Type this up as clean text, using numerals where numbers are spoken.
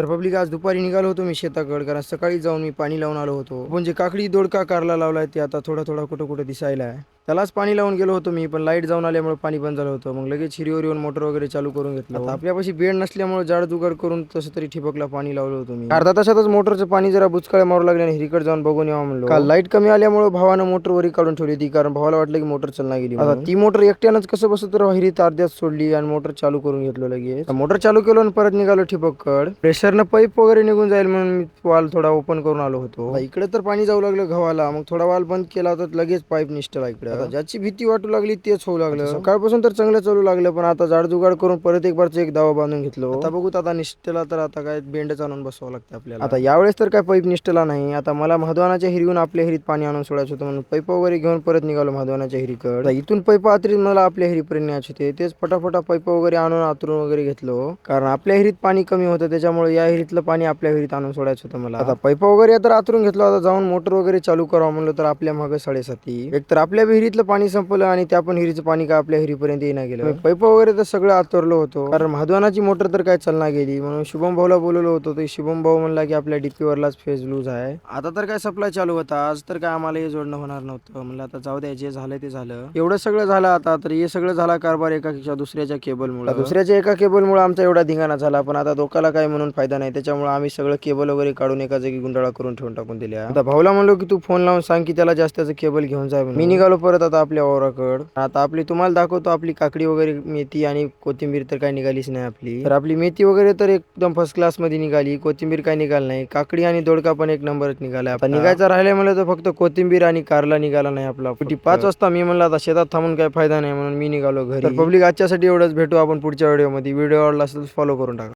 तर पब्लिक आज दुपारी निघालो होतो मी शेताकडे, कारण सकाळी जाऊन मी पाणी लावून आलो होतो. म्हणजे काकडी दोडका कारला लावलाय ते आता थोडा थोडा कुठं कुठं दिसायला आहे. त्यालाच पाणी लावून गेलो होतो मी, पण लाईट जाऊन आल्यामुळे पाणी बंद झालं होतं. मग लगेच हिरीवर येऊन मोटर वगैरे चालू करून घेतलं. आता आपल्यापाशी बेड नसल्यामुळे जाड जुगाड करून तसं तरी ठिबकला पाणी लावलं होतं मी. अर्धा तासातच मोटरचं पाणी जरा बुचकाळे मारू लागले आणि हिरीकडे जाऊन बघून यावं म्हणलो. काल लाईट कमी आल्यामुळे भावानं मोटर वरी काढून ठेवली ती, कारण भावाला वाटलं की मोटर चालना गेली. आता ती मोटर एकट्यानंच कसं बसत तर हिरीत अर्ध्यात सोडली आणि मोटर चालू करून घेतलो लगेच. मोटर चालू केलो आणि परत निघालो ठिबककड. प्रेशरनं पाईप वगैरे निघून जाईल म्हणून मी वाल थोडा ओपन करून आलो होतो. इकडे तर पाणी जाऊ लागलं गव्हाला, मग थोडा वाल बंद केला तर लगेच पाईप निष्ठला इकडे. ज्याची भीती वाटू लागली तेच होऊ लागलं. सकाळपासून तर चांगलं चालू लागलं, पण आता जाडजुगाड करून परत एक बारचं एक दावा बांधून घेतलो. आता बघूत आता निष्ठला तर आता काय बेंडच आणून बसवावं लागतं आपल्याला. आता यावेळेस तर काय पाईप निष्ठला नाही. आता मला महाद्वानाच्या हिरीहून आपल्या हिरीत पाणी आणून सोडायचं होतं, म्हणून पाईप वगैरे घेऊन परत निघालो महाद्वानाच्या हिरीकडे. इथून पाईप आतरीत मला आपल्या हिरीपर्यंत न्यायचे होते. तेच फटाफटा पाईप वगैरे आणून आतरून वगैरे घेतलो, कारण आपल्या हिरीत पाणी कमी होतं, त्याच्यामुळे या हिरीतलं पाणी आपल्या हिरीत आणून सोडायचं होतं मला. आता पाईप वगैरे तर आतरून घेतलो. आता जाऊन मोटर वगैरे चालू करावं म्हणलं तर आपल्या मागे 7:30. एक तर आपल्या विहिरीतलं पाणी संपलं आणि त्या पण हिरीचं पाणी काय आपल्या हिरीपर्यंत येईना गेलं. पाईप वगैरे तर सगळं आतरलो होतो, कारण महाद्वानाची मोटर तर काय चालना गेली. म्हणून शुभम भाऊला बोलवलं होतं, तर शुभम भाऊ म्हणला की आपल्या डीपी वरलाच फेज लूज आहे. आता तर काय सप्लाय चालू होता, आज तर काय आम्हाला हे जोडणं होणार नव्हतं. म्हणलं आता जाऊ द्या, जे झालं ते झालं. एवढं सगळं झालं आता, तर हे सगळं झाला कारभार एका दुसऱ्याच्या केबलमुळे. दुसऱ्याच्या एका केबलमुळे आमचा एवढा धिंगाणा झाला, पण आता डोकाला काय म्हणून फायदा नाही. त्याच्यामुळे आम्ही सगळं केबल वगैरे काढून एका जागी गुंडाळा करून ठेवून टाकून दिल्या. आता भाऊला म्हणलो की तू फोन लावून सांग की त्याला जास्तचं केबल घेऊन जाय. मी निघालो परत आता आपल्या वावराकडे. आता आपली तुम्हाला दाखवतो, आपली काकडी वगैरे, मेथी आणि कोथिंबीर तर काय निघालीच नाही आपली. तर आपली मेथी वगैरे तर एकदम फर्स्ट क्लास मध्ये निघाली. कोथिंबीर काय निघाल नाही. काकडी आणि दोडका पण एक नंबरच निघाला. आता निघायचा राहिलाय म्हणलं तर फक्त कोथिंबीर आणि कारला निघाला नाही आपला. 5 वाजता मी म्हणलं आता शेतात थांबून काय फायदा नाही, म्हणून मी निघालो घरी. तर पब्लिक आजच्यासाठी एवढंच. भेटू आपण पुढच्या व्हिडिओमध्ये. व्हिडिओ आवडला असेल तर फॉलो करून टाका.